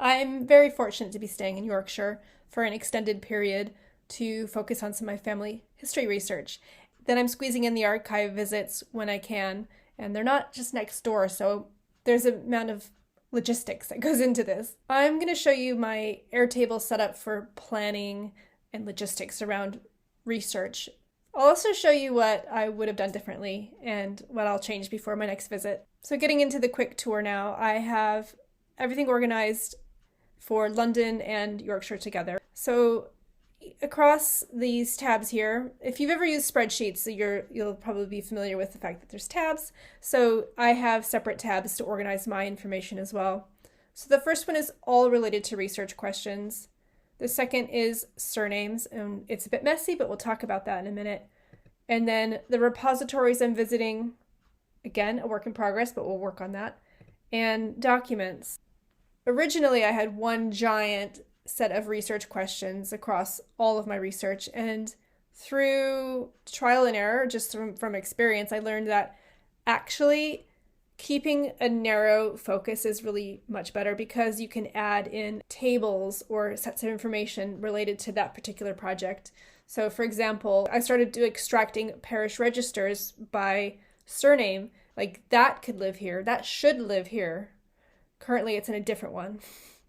I'm very fortunate to be staying in Yorkshire for an extended period to focus on some of my family history research. Then I'm squeezing in the archive visits when I can, and they're not just next door, so there's an amount of logistics that goes into this. I'm going to show you my Airtable setup for planning and logistics around research. I'll also show you what I would have done differently and what I'll change before my next visit. So getting into the quick tour now, I have everything organized for London and Yorkshire together. So across these tabs here, if you've ever used spreadsheets, you'll probably be familiar with the fact that there's tabs. So I have separate tabs to organize my information as well. So the first one is all related to research questions. The second is surnames, and it's a bit messy, but we'll talk about that in a minute. And then the repositories I'm visiting, again, a work in progress, but we'll work on that. And documents. Originally, I had one giant set of research questions across all of my research, and through trial and error, just from experience, I learned that actually keeping a narrow focus is really much better because you can add in tables or sets of information related to that particular project. So for example, I started extracting parish registers by surname, like that could live here, that should live here. Currently it's in a different one,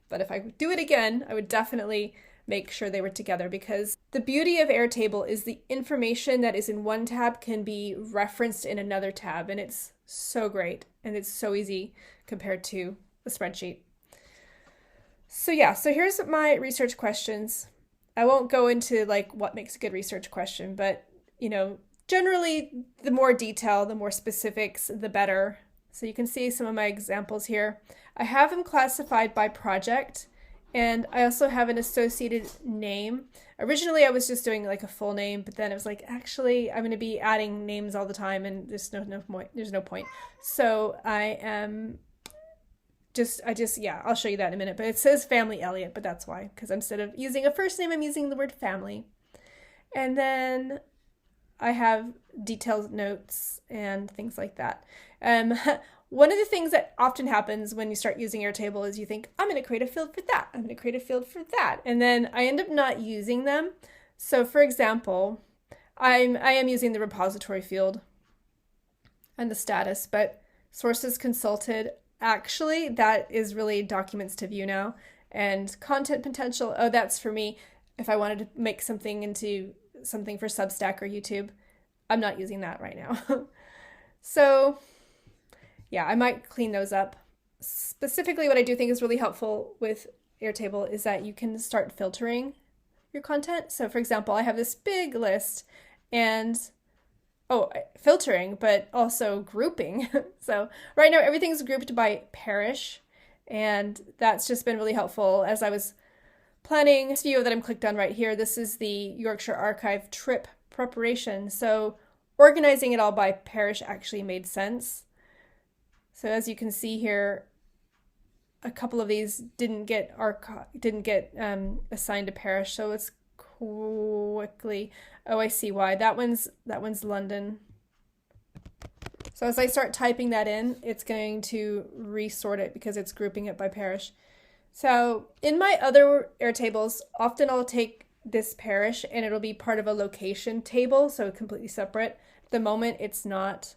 but if I do it again, I would definitely make sure they were together, because the beauty of Airtable is the information that is in one tab can be referenced in another tab, and it's so great and it's so easy compared to a spreadsheet. So yeah, so here's my research questions. I won't go into like what makes a good research question, but generally the more detail, the more specifics, the better. So you can see some of my examples here. I have them classified by project, and I also have an associated name. Originally, I was just doing like a full name, but then I was like, actually, I'm going to be adding names all the time, and there's no point. So I'll show you that in a minute. But it says Family Elliott, but that's why, because instead of using a first name, I'm using the word family. And then I have detailed notes and things like that. One of the things that often happens when you start using Airtable is you think, I'm going to create a field for that. I'm going to create a field for that. And then I end up not using them. So for example, I am using the repository field and the status, but sources consulted, actually, that is really documents to view now. And content potential, oh, that's for me. If I wanted to make something into something for Substack or YouTube, I'm not using that right now. So yeah, I might clean those up. Specifically, what I do think is really helpful with Airtable is that you can start filtering your content. So for example, I have this big list and filtering, but also grouping. So right now everything's grouped by parish, and that's just been really helpful as I was planning this video that I'm clicked on right here. This is the Yorkshire Archive trip preparation. So organizing it all by parish actually made sense. So as you can see here, a couple of these didn't get assigned to parish. So let's quickly. Oh, I see why. That one's London. So as I start typing that in, it's going to resort it because it's grouping it by parish. So in my other Airtables, often I'll take this parish and it'll be part of a location table, so completely separate. At the moment, it's not.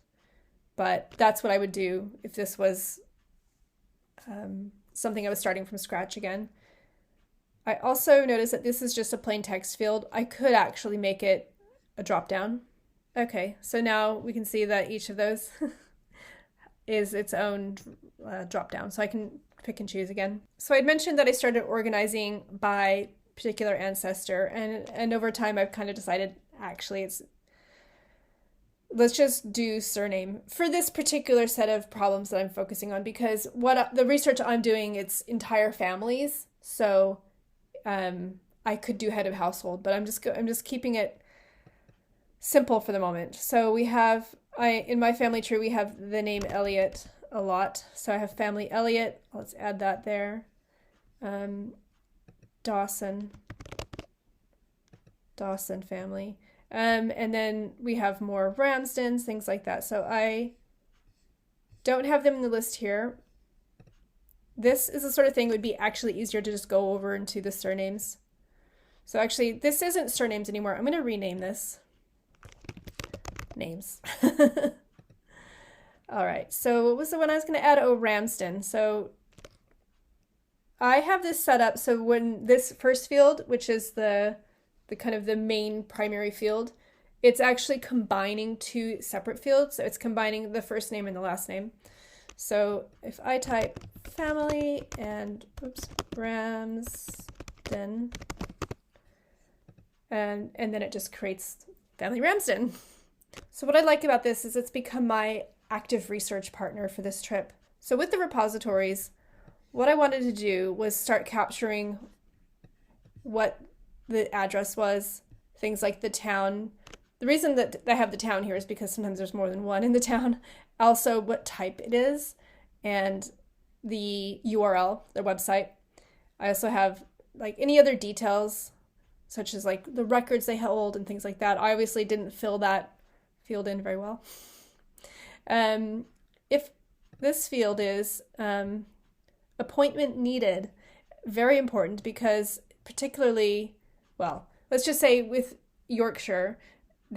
But that's what I would do if this was something I was starting from scratch again. I also noticed that this is just a plain text field. I could actually make it a drop down. Okay, so now we can see that each of those is its own drop down, so I can pick and choose again. So I'd mentioned that I started organizing by particular ancestor, and over time I've kind of decided actually let's just do surname for this particular set of problems that I'm focusing on, because the research I'm doing, it's entire families. So I could do head of household, but I'm just keeping it simple for the moment. So we have, in my family tree, we have the name Elliott a lot. So I have family Elliott. Let's add that there. Dawson family. And then we have more Ramsdens, things like that. So I don't have them in the list here. this is the sort of thing that would be actually easier to just go over into the surnames. So actually, this isn't surnames anymore. I'm going to rename this names. All right, so what was the one I was going to add? Oh, Ramsden. So I have this set up so when this first field, which is the kind of the main primary field, it's actually combining two separate fields. So it's combining the first name and the last name. So if I type family and Ramsden, and then it just creates family Ramsden. So what I like about this is it's become my active research partner for this trip. So with the repositories, what I wanted to do was start capturing what the address was, things like the town. The reason that I have the town here is because sometimes there's more than one in the town. Also what type it is and the URL, their website. I also have like any other details, such as like the records they hold and things like that. I obviously didn't fill that field in very well. If this field is appointment needed, very important because particularly, well, let's just say with Yorkshire,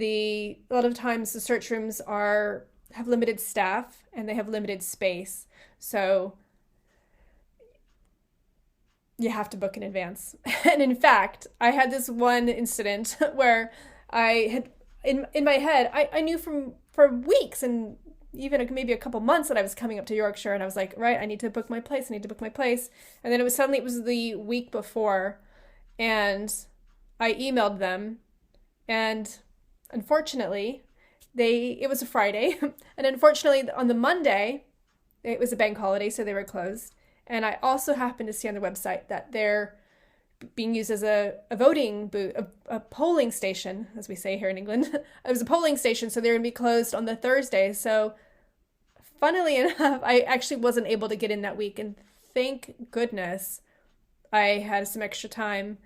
a lot of times the search rooms have limited staff and they have limited space. So you have to book in advance. And in fact, I had this one incident where I had in my head, I knew for weeks and even maybe a couple months that I was coming up to Yorkshire, and I was like, right, I need to book my place. And then it was the week before, and I emailed them, and unfortunately, it was a Friday, and unfortunately on the Monday, it was a bank holiday, so they were closed. And I also happened to see on their website that they're being used as a voting booth, a polling station, as we say here in England. It was a polling station, so they're going to be closed on the Thursday. So funnily enough, I actually wasn't able to get in that week. And thank goodness I had some extra time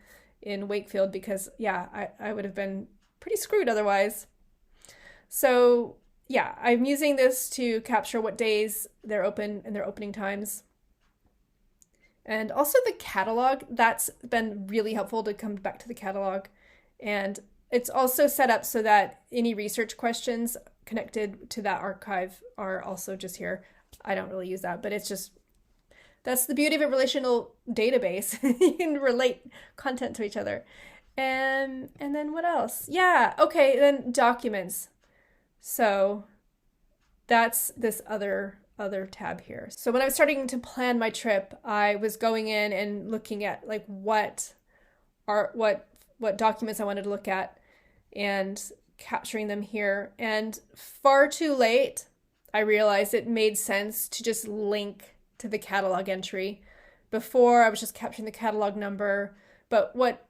in Wakefield because, yeah, I would have been pretty screwed otherwise. So, yeah, I'm using this to capture what days they're open and their opening times. And also the catalog, that's been really helpful to come back to the catalog. And it's also set up so that any research questions connected to that archive are also just here. I don't really use that, but that's the beauty of a relational database. You can relate content to each other. And then what else? Yeah, okay, then documents. So that's this other tab here. So when I was starting to plan my trip, I was going in and looking at like what documents I wanted to look at and capturing them here. And far too late, I realized it made sense to just link to the catalog entry. Before, I was just capturing the catalog number. But what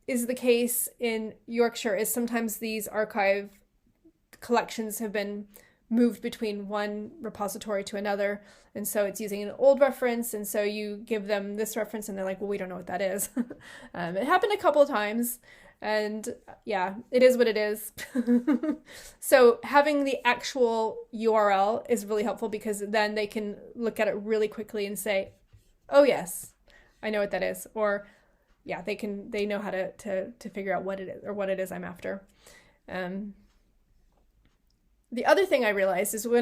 is the case in Yorkshire is sometimes these archive collections have been moved between one repository to another, and so it's using an old reference, and so you give them this reference and they're like, well, we don't know what that is. It happened a couple of times, and yeah, it is what it is. So having the actual URL is really helpful because then they can look at it really quickly and say, oh yes, I know what that is, or yeah, they know how to figure out what it is or what it is I'm after. The other thing I realized is the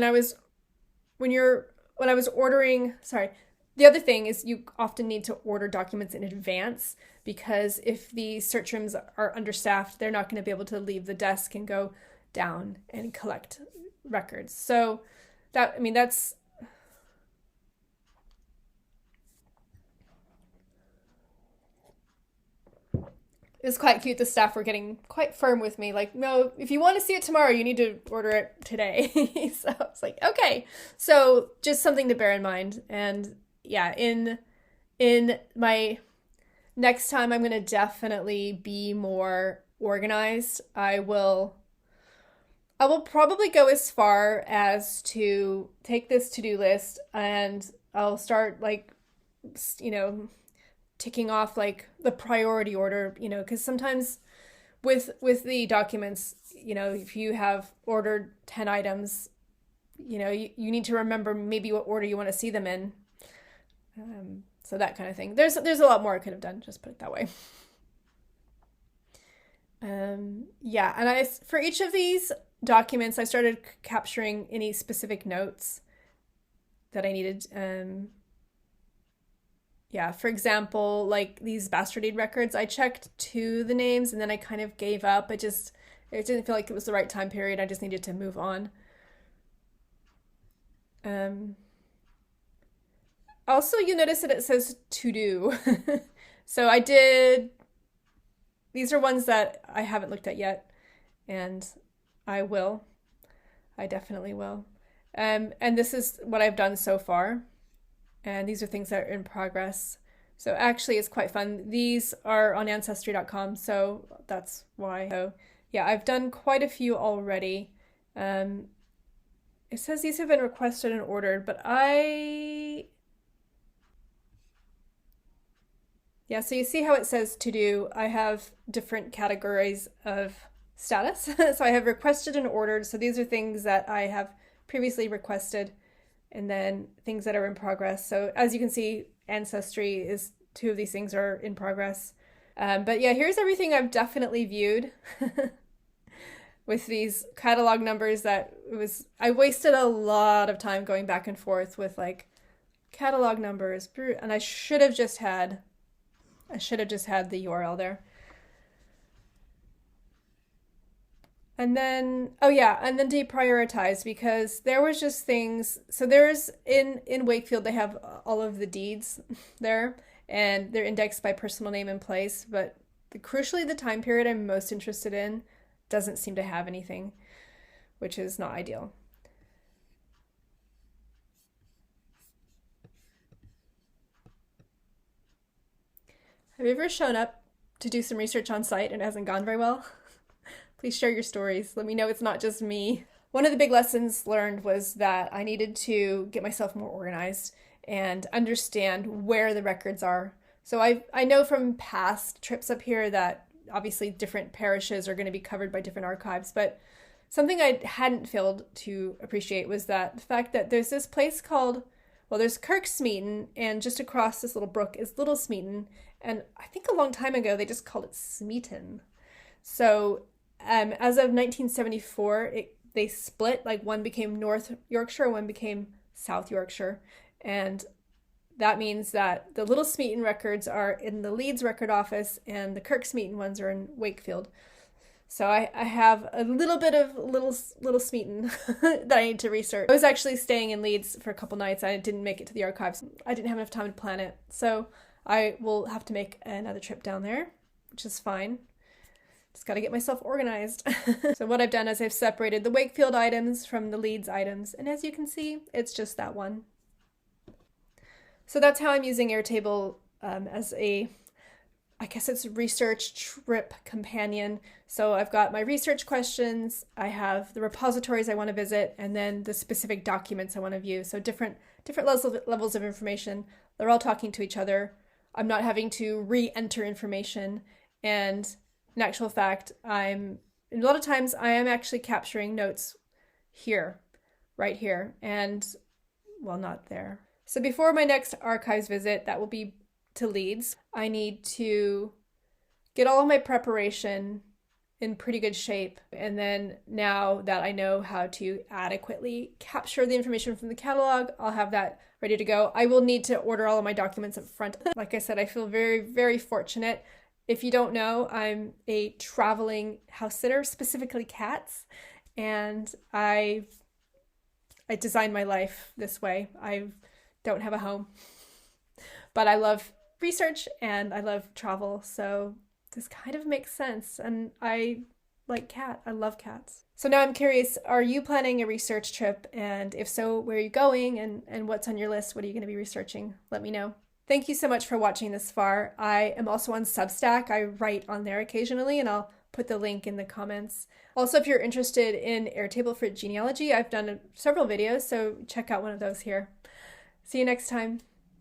other thing is you often need to order documents in advance because if the search rooms are understaffed, they're not going to be able to leave the desk and go down and collect records. So that's it was quite cute. The staff were getting quite firm with me. Like, no, if you want to see it tomorrow, you need to order it today. So I was like, okay. So just something to bear in mind. And yeah, in my next time, I'm going to definitely be more organized. I will probably go as far as to take this to-do list and I'll start ticking off like the priority order, because sometimes with the documents, if you have ordered 10 items, you need to remember maybe what order you want to see them in. So that kind of thing. There's a lot more I could have done, just put it that way. Yeah, and for each of these documents, I started capturing any specific notes that I needed. Yeah, for example, like these bastard deed records, I checked to the names and then I kind of gave up. It didn't feel like it was the right time period. I just needed to move on. Also, you notice that it says to do. So these are ones that I haven't looked at yet, and I will. I definitely will. And this is what I've done so far. And these are things that are in progress. So actually it's quite fun. These are on ancestry.com, so that's why. So yeah, I've done quite a few already. It says these have been requested and ordered, but yeah, so you see how it says to do. I have different categories of status. So I have requested and ordered. So these are things that I have previously requested, and then things that are in progress. So as you can see, Ancestry is 2 of these things are in progress. But yeah, here's everything I've definitely viewed with these catalog numbers I wasted a lot of time going back and forth with like catalog numbers, and I should have just had the URL there. And then, oh yeah, and then deprioritize, because there was just things, so there's, in Wakefield, they have all of the deeds there, and they're indexed by personal name and place, but crucially the time period I'm most interested in doesn't seem to have anything, which is not ideal. Have you ever shown up to do some research on site and it hasn't gone very well? Please share your stories. Let me know it's not just me. One of the big lessons learned was that I needed to get myself more organized and understand where the records are. So I know from past trips up here that obviously different parishes are going to be covered by different archives, but something I hadn't failed to appreciate was that the fact that there's this place called, well, there's Kirk Smeaton, and just across this little brook is Little Smeaton, and I think a long time ago they just called it Smeaton. So as of 1974, they split, like one became North Yorkshire, one became South Yorkshire, and that means that the Little Smeaton records are in the Leeds record office and the Kirk Smeaton ones are in Wakefield. So I have a little bit of little Smeaton that I need to research. I was actually staying in Leeds for a couple nights. I didn't make it to the archives. I didn't have enough time to plan it. So I will have to make another trip down there, which is fine. Just got to get myself organized. So what I've done is I've separated the Wakefield items from the Leeds items. And as you can see, it's just that one. So that's how I'm using Airtable as I guess it's research trip companion. So I've got my research questions, I have the repositories I want to visit, and then the specific documents I want to view. So different levels of information. They're all talking to each other. I'm not having to re-enter information. And in actual fact, a lot of times I am actually capturing notes here, right here, and well, not there. So before my next archives visit, that will be to Leeds, I need to get all of my preparation in pretty good shape. And then now that I know how to adequately capture the information from the catalog, I'll have that ready to go. I will need to order all of my documents up front. Like I said, I feel very, very fortunate. If you don't know, I'm a traveling house sitter, specifically cats, and I designed my life this way. I don't have a home, but I love research and I love travel, so this kind of makes sense. And I love cats. So now I'm curious, are you planning a research trip? And if so, where are you going, and what's on your list? What are you going to be researching? Let me know. Thank you so much for watching this far. I am also on Substack. I write on there occasionally, and I'll put the link in the comments. Also, if you're interested in Airtable for genealogy, I've done several videos, so check out one of those here. See you next time.